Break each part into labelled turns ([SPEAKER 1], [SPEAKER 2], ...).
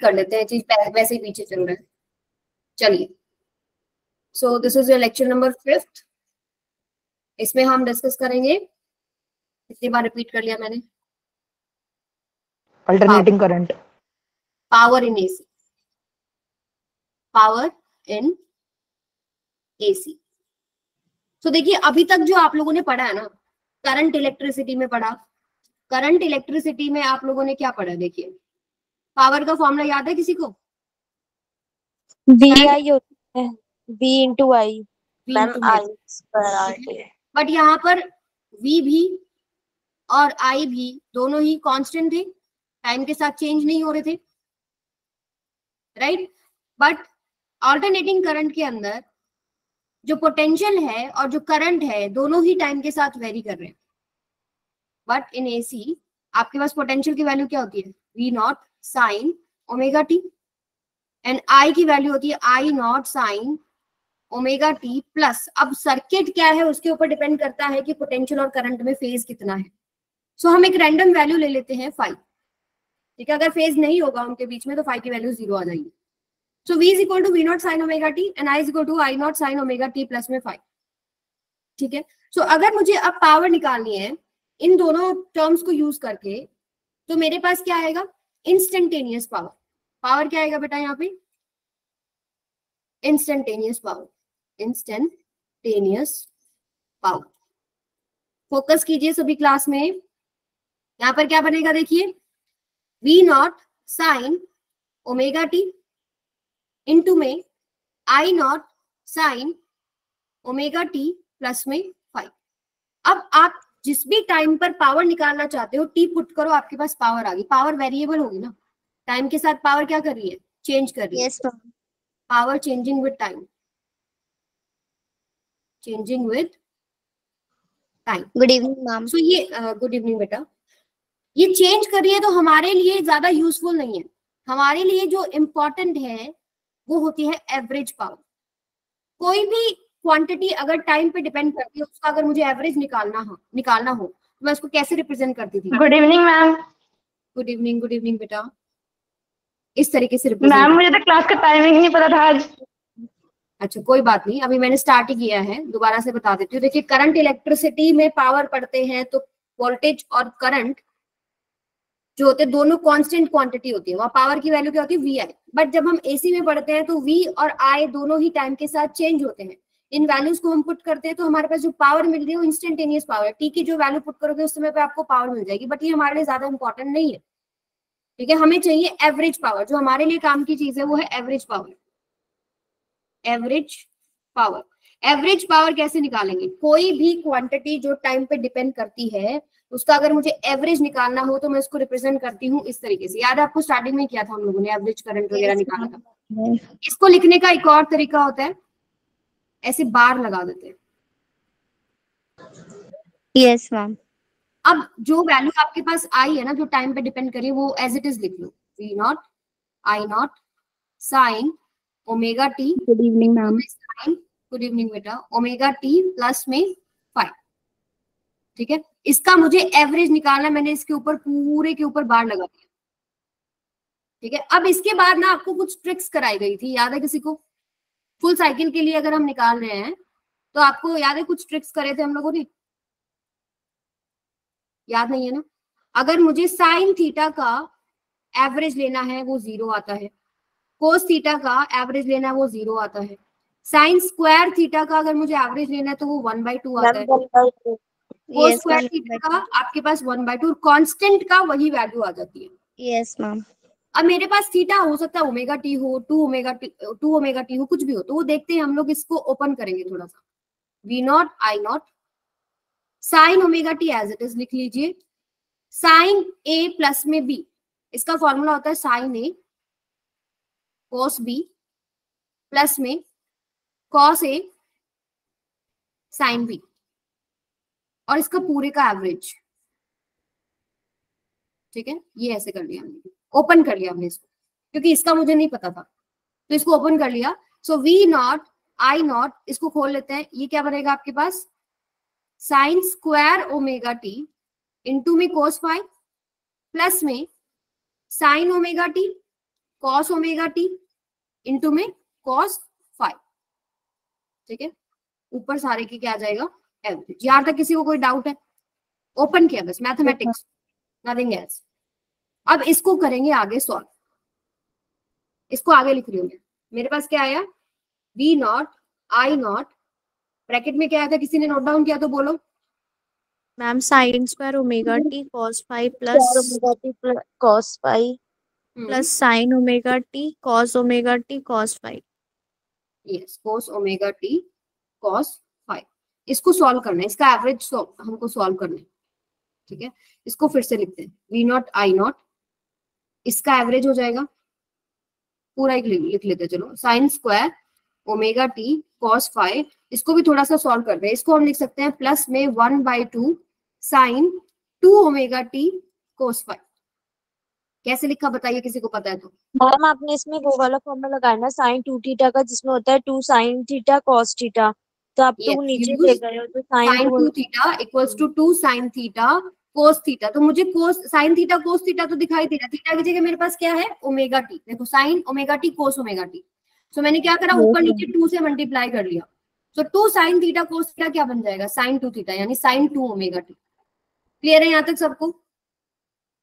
[SPEAKER 1] कर लेते हैं, चीज वैसे ही पीछे चल रहा है। चलिए, so this is your lecture number 5। इसमें हम डिस्कस करेंगे, कितनी बार रिपीट कर लिया मैंने,
[SPEAKER 2] alternating current,
[SPEAKER 1] power in AC, power in AC. तो देखिए, अभी तक जो आप लोगों ने पढ़ा है ना, करंट इलेक्ट्रिसिटी में पढ़ा। करंट इलेक्ट्रिसिटी में आप लोगों ने क्या पढ़ा? देखिए, पावर का फॉर्मूला याद है किसी को?
[SPEAKER 3] वी आई होता है, V into I, ma'am I square R T.
[SPEAKER 1] But यहाँ पर वी भी और आई भी दोनों ही कांस्टेंट थे, टाइम के साथ चेंज नहीं हो रहे थे, राइट। बट ऑल्टरनेटिंग करंट के अंदर जो पोटेंशियल है और जो करंट है दोनों ही टाइम के साथ वेरी कर रहे हैं। बट इन एसी आपके पास पोटेंशियल की वैल्यू क्या होती है? V naught sine omega T, and I की वैल्यू होती है I naught sine omega T plus. अब सर्किट क्या है उसके ऊपर डिपेंड करता है कि पोटेंशियल और करंट में फेज कितना है। सो हम एक रैंडम वैल्यू ले लेते हैं 5, ठीक है। अगर फेज नहीं होगा उनके बीच में तो 5 की वैल्यू 0 आ जाएगी। So v is equal to V naught sine omega T and I is equal to I naught sine omega T plus में 5, ठीक है। सो अगर मुझे अब पावर निकालनी है इन दोनों टर्म्स को यूज करके, तो मेरे पास क्या आएगा? Instantaneous power. पावर क्या आएगा बेटा यहाँ पे? Instantaneous power, instantaneous power. Focus कीजिए सभी क्लास में। यहाँ पर क्या बनेगा देखिए, V naught sine omega T into में I naught sine omega T plus में 5। अब आप जिस भी टाइम पर पावर निकालना चाहते हो, टी पुट करो, आपके पास पावर आ गई। पावर वेरिएबल होगी ना, टाइम के साथ पावर क्या कर रही है? चेंज कर रही है।
[SPEAKER 3] Yes ma'am,
[SPEAKER 1] power changing with time, changing with time.
[SPEAKER 3] Good evening ma'am.
[SPEAKER 1] So ये गुड इवनिंग बेटा, ये चेंज कर रही है तो हमारे लिए ज्यादा यूजफुल नहीं है। हमारे लिए जो इम्पोर्टेंट है वो होती है एवरेज पावर। कोई भी क्वांटिटी अगर टाइम पे डिपेंड करती है, उसका अगर मुझे एवरेज निकालना हो तो मैं उसको कैसे रिप्रेजेंट करती थी?
[SPEAKER 2] Good evening ma'am.
[SPEAKER 1] Good evening बेटा, इस तरीके से
[SPEAKER 2] मैम
[SPEAKER 1] रिप्रेजेंट।
[SPEAKER 2] मुझे तो क्लास का टाइमिंग नहीं पता था आज।
[SPEAKER 1] अच्छा कोई बात नहीं, अभी मैंने स्टार्ट ही किया है, दोबारा से बता देती हूँ। देखिए, करंट इलेक्ट्रिसिटी में पावर पढ़ते हैं तो वोल्टेज और करंट जो होते हैं दोनों कांस्टेंट क्वांटिटी होती है, वहां पावर की वैल्यू क्या होती है? We I. बट जब हम एसी में पढ़ते हैं तो वी और आई दोनों ही टाइम के साथ चेंज होते हैं। इन वैल्यूज को हम पुट करते हैं तो हमारे पास जो पावर मिल रही है वो इंस्टेंटेनियस पावर है। टी की जो वैल्यू पुट करोगे उस समय पे आपको पावर मिल जाएगी, बट ये हमारे लिए ज्यादा इंपॉर्टेंट नहीं है, ठीक है। हमें चाहिए एवरेज पावर, जो हमारे लिए काम की चीज है वो है average power. Average power, average power कैसे निकालेंगे? कोई भी क्वांटिटी जो टाइम पे डिपेंड करती है उसका अगर मुझे एवरेज निकालना हो तो मैं इसको रिप्रेजेंट करती हूँ इस तरीके से। याद है आपको स्टार्टिंग में किया था हम लोगों ने, एवरेज करंट वगैरह निकाला था। इसको लिखने का एक और तरीका होता है, ऐसे बार लगा देते हैं।
[SPEAKER 3] Yes ma'am.
[SPEAKER 1] अब जो वैल्यू आपके पास आई है ना, जो टाइम पे डिपेंड करी, वो एज इट इज लिख लो, V naught I naught sine omega T.
[SPEAKER 3] Good evening ma'am.
[SPEAKER 1] Sine, good evening बेटा, ओमेगा टी प्लस में 5, ठीक है। इसका मुझे एवरेज निकालना, मैंने इसके ऊपर पूरे के ऊपर बार लगा दिया, ठीक है। अब इसके बाद ना आपको कुछ ट्रिक्स कराई गई थी, याद है किसी को? फुल साइकिल के लिए अगर हम निकाल रहे हैं तो आपको याद है कुछ ट्रिक्स करे थे हम लोगों ने? याद नहीं है ना? अगर मुझे साइन थीटा का एवरेज लेना है वो 0 आता है, कोस थीटा का एवरेज लेना है वो 0 आता है, साइन स्क्वायर थीटा का अगर मुझे एवरेज लेना है तो वो 1/2 आता है, कोस स्क्वायर थीटा का आपके पास 1/2, कांस्टेंट का वही वैल्यू आ जाती है।
[SPEAKER 3] Yes ma'am.
[SPEAKER 1] अब मेरे पास थीटा हो सकता है ओमेगा टी हो, 2 ओमेगा टी हो, कुछ भी हो, तो वो देखते हैं हम लोग। इसको ओपन करेंगे थोड़ा सा, V naught I naught sine omega T as it is लिख लीजिए। साइन ए प्लस में बी, इसका फॉर्मूला होता है sine A cos B plus में कॉस ए साइन बी, और इसका पूरे का एवरेज, ठीक है। ये ऐसे कर लिया हमने, ओपन कर लिया हमने इसको, क्योंकि इसका मुझे नहीं पता था तो इसको ओपन कर लिया। So V naught I naught, इसको खोल लेते हैं, ये क्या बनेगा आपके पास? Sine square omega T into में कोस 5 प्लस में sine omega T cos omega T into में कॉस फाइव, ठीक है, ऊपर सारे की क्या आ जाएगा एवरेज। यहां तक किसी को कोई डाउट है? ओपन किया बस, मैथमेटिक्स, नथिंग एल्स। अब इसको करेंगे आगे सॉल्व, इसको आगे लिख रही हूँ मैं। मेरे पास क्या आया, V naught I naught, bracket में क्या आया था, किसी ने नोट डाउन किया तो बोलो।
[SPEAKER 3] Ma'am sign square omega T cos five plus cos five plus sign omega T cos omega T cos five.
[SPEAKER 1] Yes, cos omega T cos five. इसको सॉल्व करना है, इसका एवरेज हमको सॉल्व करना है, ठीक है। इसको फिर से लिखते हैं, वी नॉट आई नॉट, इसका एवरेज हो जाएगा, पूरा एक लिख लेते हैं, चलो, sign square omega T cos five. इसको भी थोड़ा सा सॉल्व करते हैं, इसको हम लिख सकते हैं प्लस में 1/2 साइन 2 ओमेगा टी कोस फाइव। कैसे लिखा बताइए, किसी को पता है तो।
[SPEAKER 3] मैम आपने इसमें वो वाला फॉर्मूला लगाया ना साइन 2 थीटा का, जिसमें होता है 2 साइन थीटा कॉस थीटा, तो आप
[SPEAKER 1] Yes,
[SPEAKER 3] 2 नीचे
[SPEAKER 1] use
[SPEAKER 3] ले गए हो तो sine
[SPEAKER 1] sin 2 theta equals to 2 sin theta cos theta. तो मुझे cos sine theta cos theta तो दिखाई दे रहा, थीटा की जगह मेरे पास क्या है, ओमेगा टी। देखो sine omega T cos omega T, so मैंने क्या करा, ऊपर नीचे 2 से मल्टीप्लाई कर लिया, तो 2 sin थीटा कोस थीटा क्या बन जाएगा, sin 2 थीटा, यानी sin 2 ओमेगा टी। क्लियर है यहाँ तक सबको?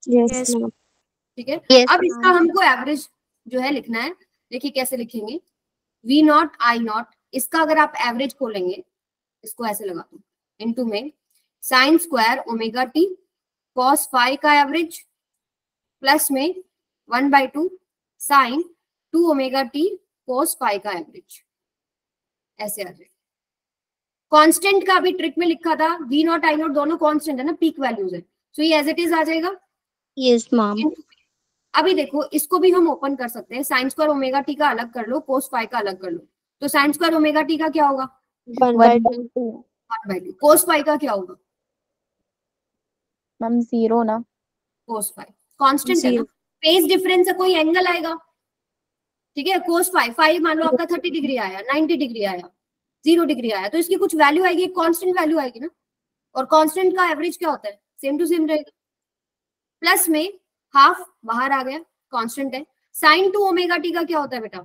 [SPEAKER 3] Yes ma'am.
[SPEAKER 1] ठीक है। अब इसका हमको एवरेज जो है लिखना है, देखिए कैसे लिखेंगे, वी नॉट आई नॉट, इसका अगर आप एवरेज खोलेंगे, इसको ऐसे लगा दो, इनटू में sine square omega T cos phi का एवरेज प्लस में 1/2 sine 2 omega T cos phi का एवरेज, ऐसे आ जाएगा। कांस्टेंट का भी ट्रिक में लिखा था, वी नॉट आई नॉट दोनों कांस्टेंट है ना, पीक वैल्यूज है, सो ये एज इट इज आ जाएगा।
[SPEAKER 3] Yes ma'am.
[SPEAKER 1] अभी देखो इसको भी हम ओपन कर सकते हैं, साइन स्क्वायर ओमेगा टी का अलग कर लो, कोस फाइव का अलग कर लो, तो साइन स्क्वायर ओमेगा टी का क्या होगा,
[SPEAKER 3] 1/2
[SPEAKER 1] 1/2, कोस फाइव का क्या होगा
[SPEAKER 2] मैम 0 ना,
[SPEAKER 1] कोस फाइव कांस्टेंट है ना, फेज डिफरेंस है, कोई एंगल आएगा, ठीक है। कोस फाइव, फाइव मान लो आपका 30 डिग्री आया, 90 डिग्री आया, 0 डिग्री आया, तो इसकी कुछ वैल्यू आएगी, कांस्टेंट वैल्यू आएगी ना, और कांस्टेंट का एवरेज क्या होता है, सेम टू सेम रहेगा। प्लस में हाफ बाहर आ गया, कांस्टेंट है। साइन 2 ओमेगा टी का क्या होता है बेटा,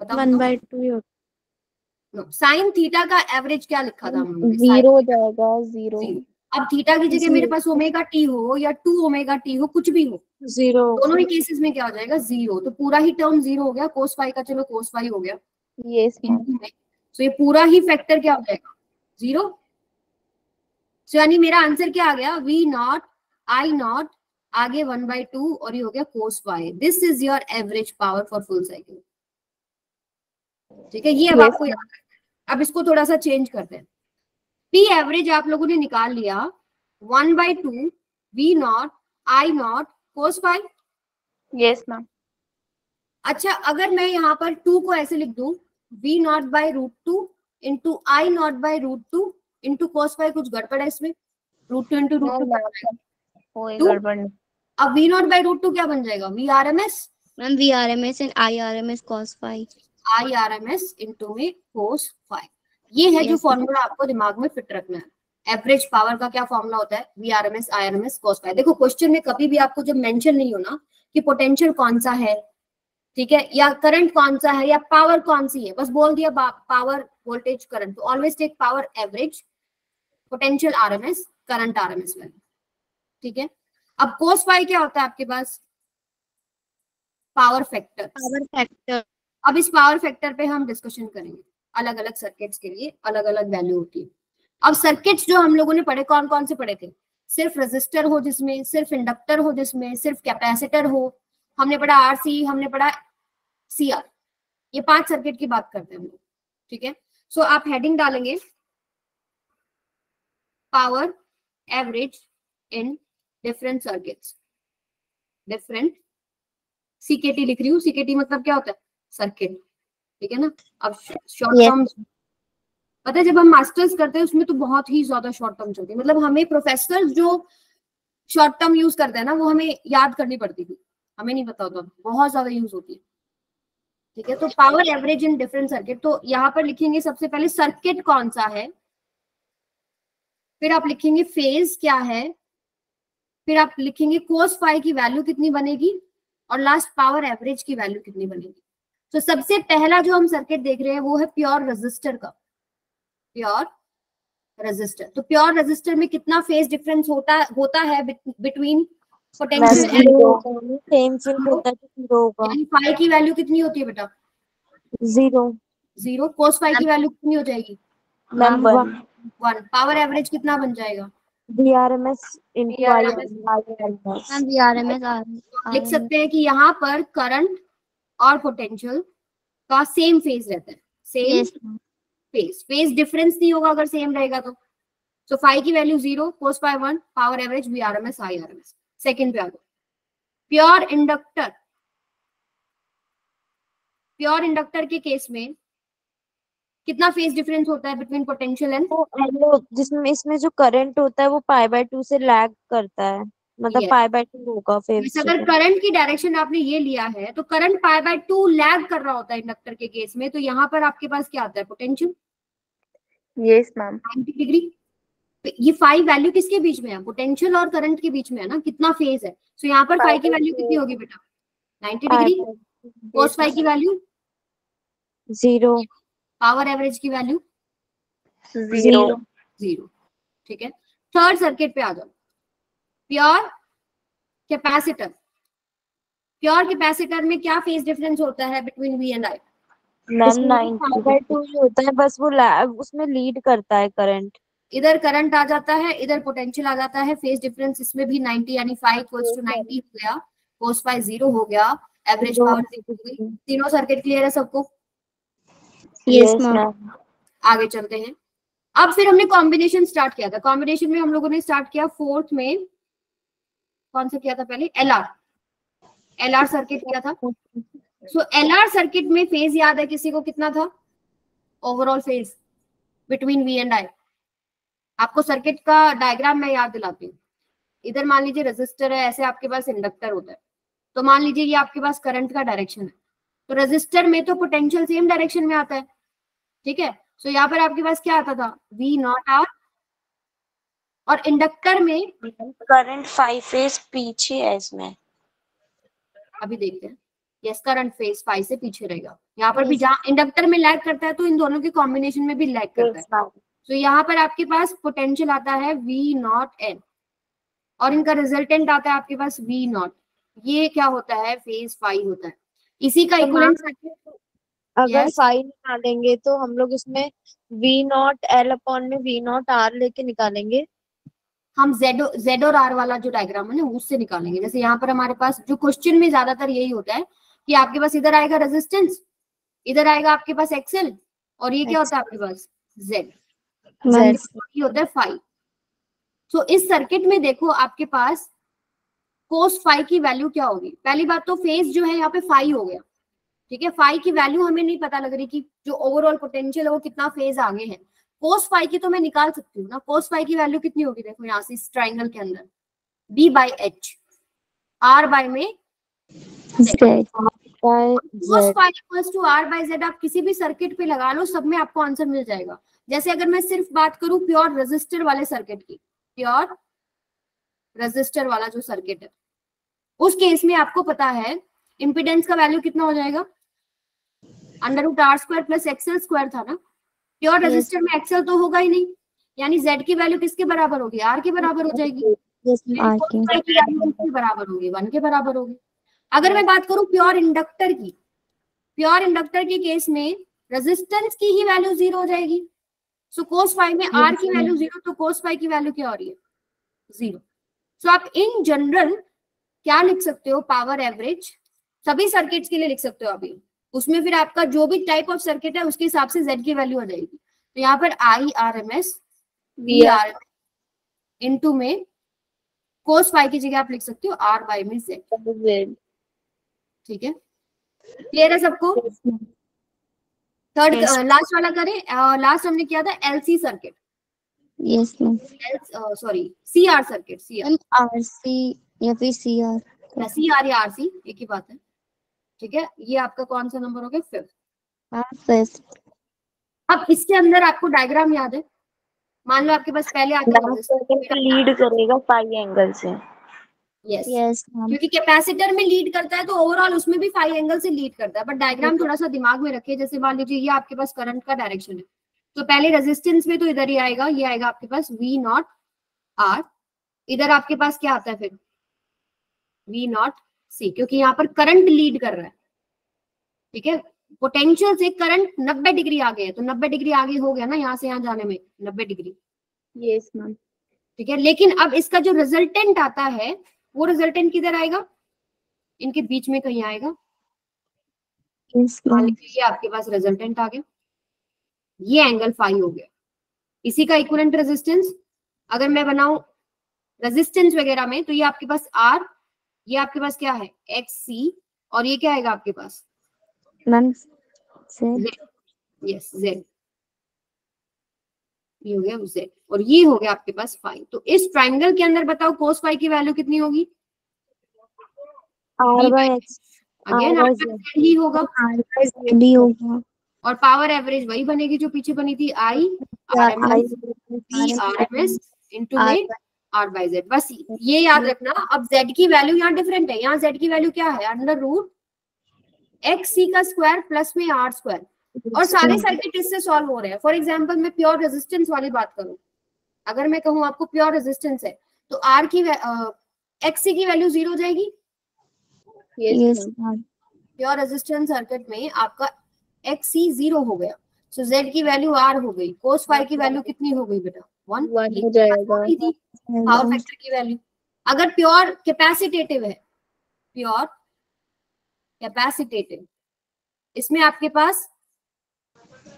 [SPEAKER 1] बताओ
[SPEAKER 3] 1/2
[SPEAKER 1] साइन थीटा का एवरेज क्या लिखा था हमने,
[SPEAKER 2] 0 हो जाएगा, 0।
[SPEAKER 1] अब थीटा की जगह मेरे पास ओमेगा टी हो या 2 ओमेगा टी हो, कुछ भी हो,
[SPEAKER 3] 0
[SPEAKER 1] दोनों ही केसेस में क्या हो जाएगा, 0, तो पूरा ही टर्म 0 हो गया, कोस फाइव का चलो कोस फाइव हो गया,
[SPEAKER 2] यस मैम।
[SPEAKER 1] तो ये पूरा ही फैक्टर क्या हो जाएगा, 0। सो यानी मेरा आंसर क्या आ गया, वी नॉट आई नॉट, आगे 1/2 और ये हो गया cos five. This is your average power for full cycle, ठीक है। ये अब आपको याद रखना है। अब इसको थोड़ा सा चेंज करते हैं, पी एवरेज आप लोगों ने निकाल लिया 1/2 V naught I naught cos phi.
[SPEAKER 2] Yes ma'am.
[SPEAKER 1] अच्छा, अगर मैं यहाँ पर 2 को ऐसे लिख दूं, V naught by √2 into I naught by √2 into cos phi, कुछ गड़बड़ है इसमें, √2 इंटू √2
[SPEAKER 2] कोई गड़बड़ नहीं।
[SPEAKER 1] अब वी नॉट बाई √2 क्या बन जाएगा, V R M S,
[SPEAKER 4] ma'am VRMS and IRMS cos phi,
[SPEAKER 1] I R M S into में कोस फाइव। ये है जो फॉर्मूला आपको दिमाग में फिट रखना है। एवरेज पावर का क्या फॉर्मूला होता है, V R M S I R M S cos phi. देखो क्वेश्चन में कभी भी आपको जब मेंशन नहीं हो ना कि पोटेंशियल कौन सा है, ठीक है, या करंट कौन सा है, या पावर कौन सी है, बस बोल दिया पावर वोल्टेज करंट, तो always take power average, potential RMS, current RMS value, ठीक है। अब कोस फाइव क्या होता है आपके पास, पावर फैक्टर। अब इस पावर फैक्टर पे हम डिस्कशन करेंगे, अलग अलग सर्किट्स के लिए अलग अलग वैल्यू होती है। अब सर्किट्स जो हम लोगों ने पढ़े, कौन कौन से पढ़े थे, सिर्फ रेजिस्टर हो जिसमें, सिर्फ इंडक्टर हो जिसमें, सिर्फ कैपेसिटर हो, हमने पढ़ा आरसी, हमने पढ़ा सीआर, ये 5 सर्किट की बात करते हैं हम लोग, ठीक है। सो आप हेडिंग डालेंगे power average in different circuits, different, सीकेटी लिख रही हूँ, सीकेटी मतलब क्या होता है, सर्किट, ठीक है ना। अब शॉर्ट टर्म पता है, जब हम मास्टर्स करते हैं उसमें तो बहुत ही ज्यादा शॉर्ट टर्म चलती है, मतलब हमें प्रोफेसर जो शॉर्ट टर्म यूज करते हैं ना, वो हमें याद करनी पड़ती थी, हमें नहीं पता होता, बहुत ज्यादा यूज होती है, ठीक है। तो power average in different circuit, तो यहाँ पर लिखेंगे सबसे पहले सर्किट कौन सा है, फिर आप लिखेंगे फेज क्या है, फिर आप लिखेंगे कोस फाई की वैल्यू कितनी बनेगी और लास्ट पावर एवरेज की वैल्यू कितनी बनेगी। तो सबसे पहला जो हम सर्किट देख रहे हैं वो है प्योर रेजिस्टर का, प्योर रेजिस्टर। तो प्योर रेजिस्टर में कितना फेज डिफरेंस होता है बिटवीन पोटेंशियल एंड
[SPEAKER 3] सेम फिर होता है तो जीरो होगा।
[SPEAKER 1] यानी फाई की वैल्यू कितनी होती है बेटा? जीरो। कोस फाई की वैल्यू कितनी हो जाएगी?
[SPEAKER 3] मैम
[SPEAKER 1] 1। पावर एवरेज कितना बन जाएगा?
[SPEAKER 3] VRMS into
[SPEAKER 4] ma'am
[SPEAKER 3] IRMS।
[SPEAKER 4] VRMS
[SPEAKER 1] लिख सकते हैं कि यहाँ पर करंट और पोटेंशियल का सेम फेज रहता है, सेम
[SPEAKER 4] यस
[SPEAKER 1] फेज डिफरेंस नहीं होगा अगर सेम रहेगा तो। सो फाई की value 0, cos phi 1, power average VRMS IRMS। Second पे आ गए प्योर इंडक्टर। प्योर इंडक्टर के केस में कितना फेज डिफरेंस होता है बिटवीन पोटेंशियल एंड?
[SPEAKER 3] जिसमें इसमें जो करंट होता है वो π/2 से लैग करता है, मतलब
[SPEAKER 1] Yes.
[SPEAKER 3] π/2 होगा फेज।
[SPEAKER 1] अगर करंट की डायरेक्शन आपने ये लिया है तो करंट π/2 लैग कर रहा होता है इंडक्टर के केस में, तो यहाँ पर आपके पास क्या आता है? पोटेंशियल।
[SPEAKER 2] Yes ma'am.
[SPEAKER 1] 90 डिग्री। ये फाई वैल्यू किसके बीच में है? पोटेंशियल और करंट के बीच में है ना, कितना फेज है। सो यहाँ पर फाई की वैल्यू कितनी होगी बेटा? 90 डिग्री। कोस फाई की वैल्यू
[SPEAKER 3] 0।
[SPEAKER 1] पावर एवरेज की वैल्यू
[SPEAKER 2] 0।
[SPEAKER 1] 0। ठीक है। थर्ड सर्किट पे आ जाओ, प्योर कैपेसिटर। प्योर कैपेसिटर में क्या फेज डिफरेंस होता है between V and I?
[SPEAKER 3] Ma'am 90/2 ही होता है, बस वो उसमें लीड करता है करंट।
[SPEAKER 1] इधर करंट आ जाता है, इधर पोटेंशियल आ जाता है, फेज डिफरेंस इसमें भी 90 यानी फाई इक्वल्स टू 90 हो गया, कोस फाई 0 हो गया, एवरेज पावर 0 हो गई। तीनों सर्किट क्लियर है सबको?
[SPEAKER 4] Yes ma'am.
[SPEAKER 1] आगे चलते हैं। अब फिर हमने कॉम्बिनेशन स्टार्ट किया था। कॉम्बिनेशन में हम लोगों ने स्टार्ट किया फोर्थ में, कौन सा किया था पहले? एलआर सर्किट किया था। सो एलआर सर्किट में फेज याद है किसी को कितना था overall phase between V and I? आपको सर्किट का डायग्राम मैं याद दिलाती हूँ। इधर मान लीजिए रेजिस्टर है, ऐसे आपके पास इंडक्टर होता है, तो मान लीजिए ये आपके पास करंट का डायरेक्शन है, तो रेजिस्टर में तो पोटेंशियल सेम डायरेक्शन में आता है, ठीक है। सो यहाँ पर आपके पास क्या आता था? V0R। और इंडक्टर में
[SPEAKER 3] करंट 5 फेज पीछे है इसमें।
[SPEAKER 1] अभी देखते हैं। यस, करंट फेज 5 से पीछे रहेगा। यहाँ पर भी जहाँ इंडक्टर में लैग करता है तो इन दोनों के कॉम्बिनेशन में भी लैग करता है। तो यहाँ पर आपके पास पोटेंशियल आता है V0N और इनका रिजल्टेंट आता है आपके पास V0। ये क्या होता है? फेज 5 होता है। इसी का इक्विवेलेंट सर्किट
[SPEAKER 3] अगर फाई निकालेंगे तो हम लोग इसमें V0L में V0R लेके निकालेंगे।
[SPEAKER 1] हम Z और R वाला जो डायग्राम है ना उससे निकालेंगे। जैसे यहाँ पर हमारे पास जो क्वेश्चन में ज्यादातर यही होता है कि आपके पास इधर आएगा रेजिस्टेंस, इधर आएगा आपके पास एक्सेल, और ये क्या होता है आपके पास? Z। ये होता है फाई। तो इस सर्किट में देखो आपके पास कोस फाई की वैल्यू क्या होगी? पहली बात तो फेज जो है यहाँ पे फाई हो गया, ठीक है। फाई की वैल्यू हमें नहीं पता लग रही कि जो ओवरऑल पोटेंशियल है वो कितना फेज आगे है। कोस फाई की तो मैं निकाल सकती हूँ ना। कोस फाई की वैल्यू कितनी होगी? देखो यहाँ से इस ट्राइंगल के अंदर B/H, R बाय में cos phi equals to R/Z। आप किसी भी सर्किट पे लगा लो, सब में आपको आंसर मिल जाएगा। जैसे अगर मैं सिर्फ बात करूं प्योर रेजिस्टर वाले सर्किट की, प्योर रेजिस्टर वाला जो सर्किट है उस केस में आपको पता है इंपिडेंस का वैल्यू कितना हो जाएगा? √R² + XL² था ना। प्योर रेजिस्टर में एक्सेल तो होगा ही नहीं, यानी Z की वैल्यू किसके बराबर होगी? R के बराबर हो जाएगी। किसके बराबर होगी? 1 के बराबर होगी। अगर मैं बात करूं प्योर इंडक्टर की, प्योर इंडक्टर के केस में रेजिस्टेंस की ही वैल्यू 0 हो जाएगी। सो कोस फाई में R की वैल्यू 0, तो कोस फाई की वैल्यू क्या हो रही है? 0। सो आप इन जनरल क्या लिख सकते हो? पावर एवरेज सभी सर्किट्स के लिए लिख सकते हो अभी। उसमें फिर आपका जो भी टाइप ऑफ सर्किट है उसके हिसाब से Z की वैल्यू आ जाएगी। तो यहाँ पर IRMS VR इनटू में कोस फाई की जगह आप लिख सकते हो R/Z। ठीक है, क्लियर है सबको? थर्ड लास्ट वाला करें। लास्ट हमने किया था LC circuit.
[SPEAKER 4] Yes ma'am.
[SPEAKER 1] Sorry CR circuit.
[SPEAKER 4] RC या फिर CR
[SPEAKER 1] या RC एक ही बात है, ठीक है। ये आपका कौन सा नंबर हो गया? 5th।
[SPEAKER 4] फर्स्ट।
[SPEAKER 1] अब इसके अंदर आपको डायग्राम याद है? मान लो आपके पास पहले आके
[SPEAKER 3] लीड करेगा फाई एंगल से।
[SPEAKER 1] Yes
[SPEAKER 4] Yes, ma'am.
[SPEAKER 1] क्योंकि कैपेसिटर में लीड करता है तो ओवरऑल उसमें भी 5 एंगल से लीड करता है, बट डायग्राम थोड़ा सा दिमाग में रखिए। जैसे मान लीजिए ये आपके पास करंट का डायरेक्शन है, तो पहले रेजिस्टेंस में तो इधर ही आएगा, ये आएगा आपके पास V नॉट R, इधर आपके पास क्या आता है फिर V नॉट C, क्योंकि यहाँ पर करंट लीड कर रहा है। ठीक है, पोटेंशियल से करंट 90 डिग्री आगे है, तो 90 डिग्री आगे हो गया ना यहाँ से यहाँ जाने में 90 डिग्री।
[SPEAKER 2] Yes, ma'am.
[SPEAKER 1] ठीक है, लेकिन अब इसका जो रिजल्टेंट आता है वो रिजल्टेंट किधर आएगा, इनके बीच में कहीं आएगा।
[SPEAKER 4] Yes,
[SPEAKER 1] मान
[SPEAKER 4] ma'am.
[SPEAKER 1] लीजिए ये आपके पास रिजल्टेंट आ गया, ये एंगल फाई हो गया, इसी का इक्विवेलेंट रेजिस्टेंस अगर मैं बनाऊं रेजिस्टेंस वगैरह में, तो ये आपके पास R, ये आपके पास क्या है XC, और ये क्या आएगा आपके पास
[SPEAKER 4] Ma'am, Z.
[SPEAKER 1] Z, yes Z, ये हो गया Z, और ये हो गया आपके पास फाई। तो इस ट्राइंगल के अंदर बताओ कोस फाई की वैल्यू कितनी होगी,
[SPEAKER 4] R by X.
[SPEAKER 1] Again
[SPEAKER 4] R by
[SPEAKER 1] आपका
[SPEAKER 4] Z.
[SPEAKER 1] Z ही होगा,
[SPEAKER 4] R by Z भी होगा.
[SPEAKER 1] और पावर एवरेज वही बनेगी जो पीछे बनी थी, I RMS P RMS into में R by Z। बस ये याद रखना। अब Z की वैल्यू यहाँ डिफरेंट है, यहाँ Z की वैल्यू क्या है अंडर रूट XC का स्क्वायर प्लस में R स्क्वायर, और सारे सर्किट इससे सॉल्व हो रहे हैं। फॉर एग्जांपल मैं प्योर रेजिस्टेंस वाली बात करूं, अगर मैं कहूं आपको प्योर रेजिस्टेंस है तो R की XC की वैल्यू 0 हो जाएगी।
[SPEAKER 2] Yes,
[SPEAKER 4] Yes,
[SPEAKER 2] ma'am.
[SPEAKER 4] ma'am.
[SPEAKER 1] Pure resistance circuit में आपका XC 0 हो गया, सो Z की वैल्यू R हो गई, कोस फाई की वैल्यू कितनी हो गई बेटा 1
[SPEAKER 2] 1 हो जाएगा.
[SPEAKER 1] पावर फैक्टर की वैल्यू। अगर प्योर कैपेसिटेटिव है, प्योर कैपेसिटेटिव, इसमें आपके पास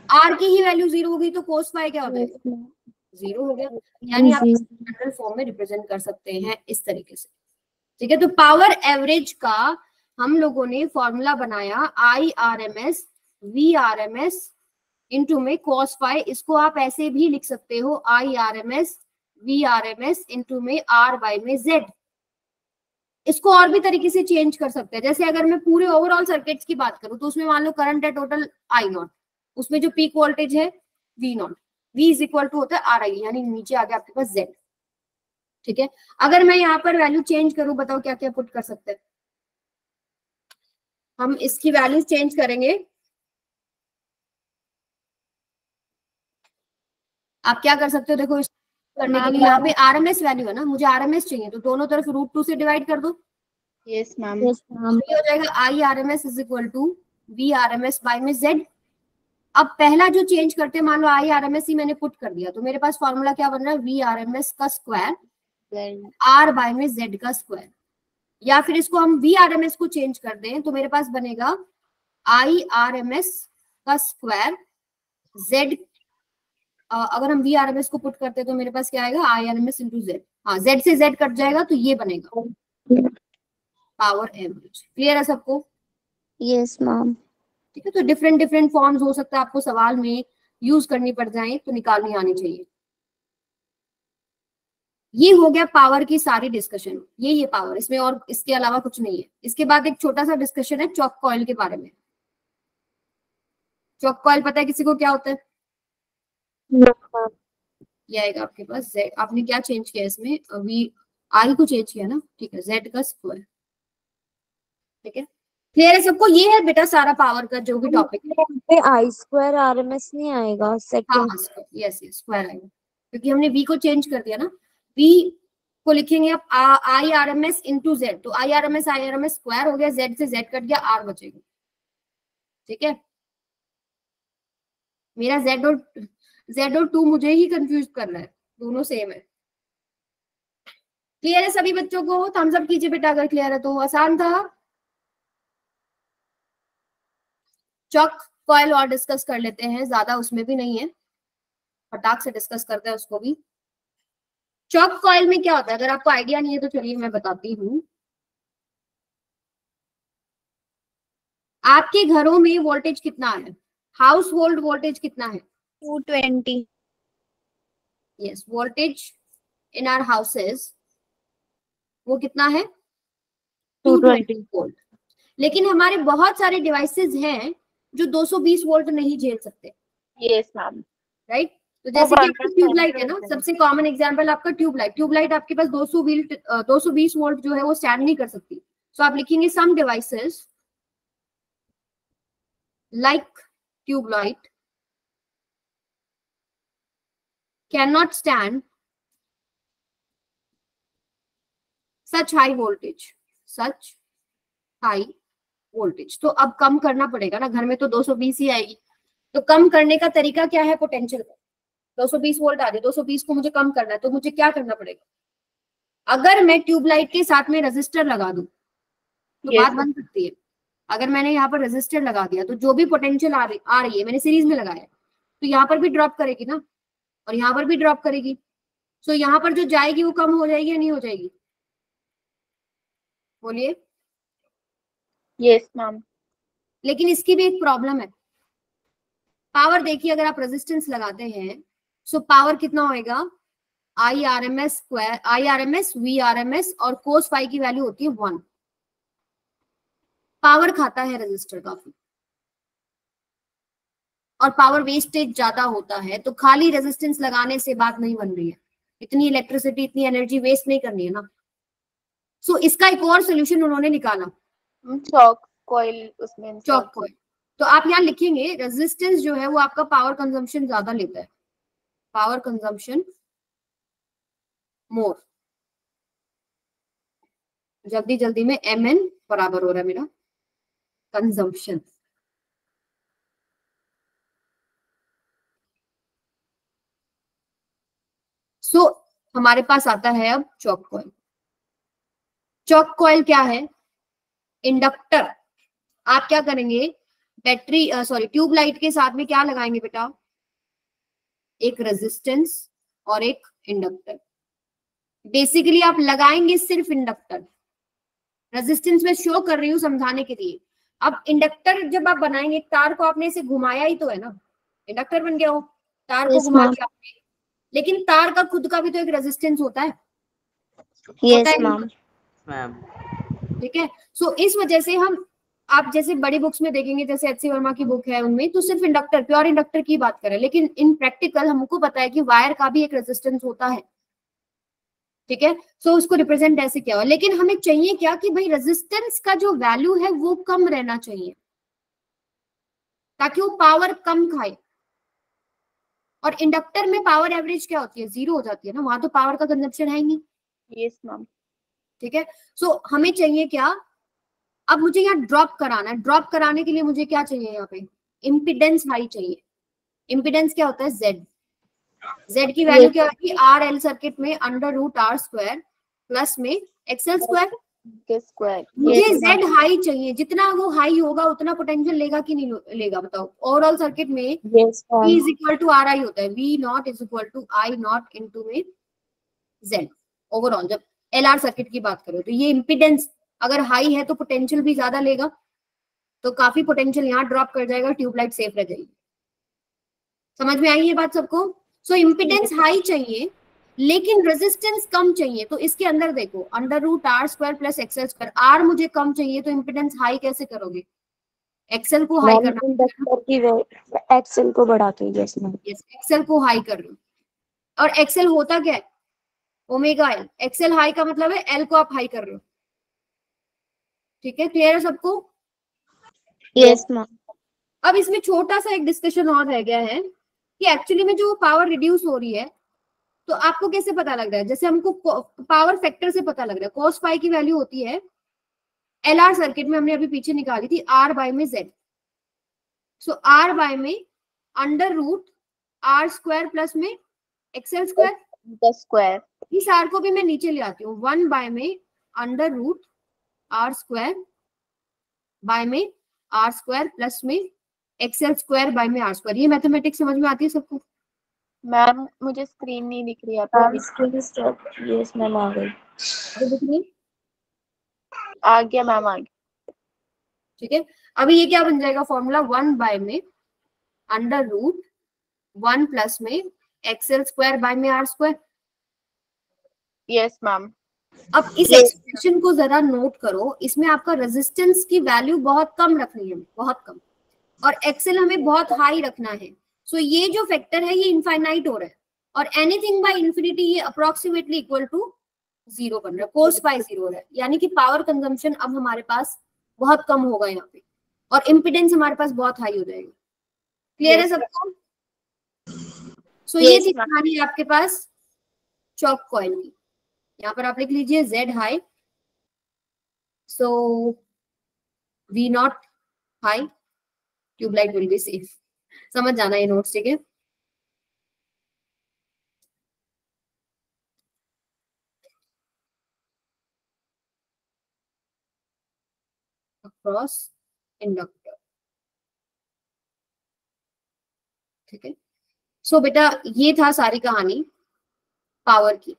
[SPEAKER 1] R की ही वैल्यू 0 हो गई, तो कोस फाई क्या होता है 0 हो गया, यानी आप जनरल फॉर्म में रिप्रेजेंट कर सकते हैं इस तरीके से। ठीक है, तो पावर एवरेज का हम लोगों ने फॉर्मूला बनाया IRMS VRMS इंटू में cos फाई। इसको आप ऐसे भी लिख सकते हो IRMS VRMS इंटू में R बाय में Z। इसको और भी तरीके से चेंज कर सकते हैं, जैसे अगर मैं पूरे ओवरऑल सर्किट्स की बात करूं तो उसमें मान लो करंट है टोटल I नॉट, उसमें जो पीक वोल्टेज है V naught, V is equal to होता है RI, यानी नीचे आ गया आपके पास Z। ठीक है, अगर मैं यहाँ पर वैल्यू चेंज करूं, बताओ क्या क्या पुट कर सकते हैं हम, इसकी वैल्यू चेंज करेंगे। आप क्या कर सकते हो, देखो इस करने के लिए यहाँ पे RMS वैल्यू है ना, मुझे RMS चाहिए, तो दोनों तरफ √2 से डिवाइड कर दो।
[SPEAKER 2] Yes, ma'am.
[SPEAKER 4] Yes, ma'am.
[SPEAKER 1] ये हो जाएगा IRMS is equal to VRMS by में Z। अब पहला जो चेंज करते हैं, मान लो IRMS ही मैंने पुट कर दिया, तो मेरे पास फॉर्मूला क्या बन रहा है VRMS का स्क्वायर
[SPEAKER 2] Then
[SPEAKER 1] R बाय में Z का स्क्वायर, या फिर इसको हम VRMS को चेंज कर दें तो मेरे पास बनेगा IRMS का स्क्वायर Z। अगर हम VRMS को पुट करते हैं तो मेरे पास क्या आएगा IRMS इंटू Z। हाँ, Z से Z कट जाएगा तो ये बनेगा पावर एवरेज। क्लियर है सबको?
[SPEAKER 4] Yes, ma'am.
[SPEAKER 1] ठीक है, तो डिफरेंट डिफरेंट फॉर्म्स हो सकता है, आपको सवाल में यूज करनी पड़ जाए तो निकालनी आनी चाहिए। ये हो गया पावर की सारी डिस्कशन, ये पावर, इसमें और इसके अलावा कुछ नहीं है। इसके बाद एक छोटा सा डिस्कशन है चॉक कॉइल के बारे में। चॉक कॉइल पता है किसी को क्या होता है? ये आएगा आपके पास Z, आपने क्या चेंज किया इसमें, V R को चेंज किया ना, ठीक है, Z का स्क्वायर। ठीक है, क्लियर है सबको? ये है बेटा सारा पावर का जो भी टॉपिक है।
[SPEAKER 4] I square RMS नहीं आएगा
[SPEAKER 1] हाँ
[SPEAKER 4] सेकंड.
[SPEAKER 1] हाँ, यस यस, स्क्वायर आएगा, क्योंकि हमने V को चेंज कर दिया ना। V को लिखेंगे आप IRMS इंटू Z, तो IRMS स्क्वायर हो गया, Z से Z कट गया, R बचेगा। ठीक है, मेरा Z और 2 मुझे ही कंफ्यूज कर रहा है, दोनों सेम है। क्लियर है सभी बच्चों को? थम्स अप कीजिए बेटा अगर क्लियर है तो। आसान था। चॉक कॉइल और डिस्कस कर लेते हैं, ज्यादा उसमें भी नहीं है, फटाक से डिस्कस करते हैं उसको भी। चॉक कॉइल में क्या होता है, अगर आपको आइडिया नहीं है तो चलिए मैं बताती हूँ। आपके घरों में वोल्टेज कितना है, हाउस होल्ड वोल्टेज कितना है?
[SPEAKER 3] 220.
[SPEAKER 1] Yes, voltage in our houses वो कितना है? 220 वोल्ट। लेकिन हमारे बहुत सारे डिवाइसेस हैं जो 220 वोल्ट नहीं झेल सकते,
[SPEAKER 2] yes, ma'am.
[SPEAKER 1] राइट? तो जैसे कि आपका ट्यूबलाइट है ना, सबसे कॉमन एग्जांपल आपका ट्यूबलाइट। ट्यूबलाइट आपके पास 220 वोल्ट जो है वो स्टैंड नहीं कर सकती। तो आप लिखेंगे some devices like tubelight can not stand such high voltage. तो अब कम करना पड़ेगा ना, घर में तो 220 ही आएगी। तो कम करने का तरीका क्या है? पोटेंशियल का 220 वोल्ट आ रही है, 220 को मुझे कम करना है, तो मुझे क्या करना पड़ेगा? अगर मैं ट्यूबलाइट के साथ में रेजिस्टर लगा दूं तो बात बन सकती है। अगर मैंने यहाँ पर रेजिस्टर लगा दिया तो जो भी पोटेंशियल आ रही है, मैंने सीरीज में लगाया, तो यहाँ पर भी ड्रॉप करेगी ना, और यहाँ पर भी ड्रॉप करेगी। सो यहाँ पर जो जाएगी वो कम हो जाएगी या नहीं हो जाएगी? बोलिए।
[SPEAKER 2] Yes ma'am.
[SPEAKER 1] लेकिन इसकी भी एक प्रॉब्लम है। पावर देखिए, अगर आप रेजिस्टेंस लगाते हैं सो पावर कितना होएगा? IRMS स्क्वायर, IRMS VRMS और cos फाई की वैल्यू होती है 1। पावर खाता है रेजिस्टर काफी, और पावर वेस्टेज ज्यादा होता है। तो खाली रेजिस्टेंस लगाने से बात नहीं बन रही है, इतनी इलेक्ट्रिसिटी, इतनी एनर्जी वेस्ट नहीं करनी है ना। सो इसका एक और सोल्यूशन उन्होंने निकाला,
[SPEAKER 2] चॉक कॉइल, उसमें
[SPEAKER 1] चॉक कॉइल। तो आप यहाँ लिखेंगे रेजिस्टेंस जो है वो आपका पावर कंजम्पशन ज्यादा लेता है, पावर कंजम्पशन मोर। जल्दी जल्दी में MN बराबर हो रहा है मेरा कंजम्पशन। सो हमारे पास आता है अब चॉक कॉइल। चॉक कॉइल क्या है? इंडक्टर। आप क्या करेंगे? बैटरी ट्यूबलाइट के साथ में क्या लगाएंगे बेटा? एक रेजिस्टेंस और एक इंडक्टर। बेसिकली आप लगाएंगे सिर्फ इंडक्टर, रेजिस्टेंस में शो कर रही हूं समझाने के लिए। अब इंडक्टर जब आप बनाएंगे, तार को आपने इसे घुमाया ही तो है ना, इंडक्टर बन गया हो। तार को घुमा दिया आपने, लेकिन तार का खुद का भी तो एक रेजिस्टेंस होता है।
[SPEAKER 4] Yes ma'am.
[SPEAKER 1] ठीक है। सो इस वजह से हम, आप जैसे बड़ी बुक्स में देखेंगे, जैसे HC वर्मा की बुक है, उनमें तो सिर्फ इंडक्टर, प्योर इंडक्टर की बात करें, लेकिन इन प्रैक्टिकल हमको पता है कि वायर का भी एक रेजिस्टेंस होता है। ठीक है। सो उसको रिप्रेजेंट ऐसे किया हुआ। लेकिन हमें चाहिए क्या कि भाई रेजिस्टेंस का जो वैल्यू है वो कम रहना चाहिए, ताकि वो पावर कम खाए। और इंडक्टर में पावर एवरेज क्या होती है? 0 हो जाती है ना, वहां तो पावर का कंजप्शन है ही नहीं।
[SPEAKER 2] Yes ma'am.
[SPEAKER 1] ठीक है। सो हमें चाहिए क्या? अब मुझे यहाँ ड्रॉप कराना है। ड्रॉप कराने के लिए मुझे क्या चाहिए? यहाँ पे इम्पिडेंस हाई चाहिए। इम्पिडेंस क्या होता है? Z की वैल्यू क्या होगी? RL सर्किट में √R² प्लस में XL स्क्वायर। मुझे Z हाई चाहिए। जितना वो हाई होगा उतना पोटेंशियल लेगा कि नहीं लेगा? बताओ। ओवरऑल सर्किट में V = RI होता है, V0 = I0 into में Z। ओवरऑल जब LR सर्किट की बात करो तो ये इम्पिडेंस अगर हाई है तो पोटेंशियल भी ज्यादा लेगा, तो काफी पोटेंशियल यहाँ ड्रॉप कर जाएगा, ट्यूबलाइट सेफ रह जाएगी। समझ में आई ये बात सबको? सो इम्पिडेंस हाई चाहिए लेकिन रेजिस्टेंस कम चाहिए। तो इसके अंदर देखो, √R² plus XL square. R मुझे कम चाहिए तो इम्पिडेंस हाई कैसे करोगे? XL को हाई करना,
[SPEAKER 4] इंडक्टर की एक्सेल को बढ़ा के। Yes ma'am.
[SPEAKER 1] यस, XL को हाई कर लो। और XL होता क्या है? Omega L। XL हाई का मतलब है L को आप हाई कर रहे हो। ठीक है, क्लियर है सबको?
[SPEAKER 4] Yes ma'am.
[SPEAKER 1] अब इसमें छोटा सा एक डिस्कशन और रह गया है कि एक्चुअली में जो पावर रिड्यूस हो रही है तो आपको कैसे पता लग रहा है? जैसे हमको पावर फैक्टर से पता लग रहा है। cos फाई की वैल्यू होती है LR सर्किट में, हमने अभी पीछे निकाली थी, R/Z। सो R/ में √R² प्लस में XL स्क्वायर। इस R को भी मैं नीचे ले आती हूँ, 1/ में √R² बाय में R² प्लस में XL स्क्वायर बाय में R²। ये मैथमेटिक्स समझ में आती है सबको?
[SPEAKER 2] मैम मुझे स्क्रीन नहीं दिख रही है।
[SPEAKER 4] यस मैम, आ गई।
[SPEAKER 1] दिख रही?
[SPEAKER 2] आ गया मैम, आ गया।
[SPEAKER 1] ठीक है। अभी ये क्या बन जाएगा फॉर्मूला? 1/ में √1 प्लस में XL स्क्वायर बाय में R²।
[SPEAKER 2] Yes ma'am.
[SPEAKER 1] अब इस एक्सप्रेशन को जरा नोट करो, इसमें आपका रेजिस्टेंस की वैल्यू बहुत कम रखनी है, बहुत कम, और एक्सेल हमें बहुत हाई रखना है। सो ये जो फैक्टर है ये इनफाइनाइट हो रहा है, और एनीथिंग बाय इंफिनिटी ये अप्रोक्सीमेटली इक्वल टू 0 बन रहा है, कोस बाय 0 हो रहा है, यानी कि पावर कंजम्पशन अब हमारे पास बहुत कम होगा यहाँ पे, और इम्पिडेंस हमारे पास बहुत हाई हो जाएगी। क्लियर है सबको? सो ये थी कहानी आपके पास चॉक कॉइल की। यहाँ पर आप लिख लीजिए Z high, so V naught high, tubelight will be safe. समझ जाना ये नोट्स, ठीक है? अक्रॉस इंडक्टर, ठीक है? सो बेटा ये था सारी कहानी पावर की।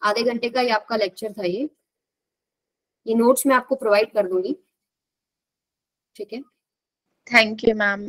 [SPEAKER 1] आधे घंटे का ये आपका लेक्चर था। ये नोट्स मैं आपको प्रोवाइड कर दूंगी, ठीक है?
[SPEAKER 2] Thank you ma'am.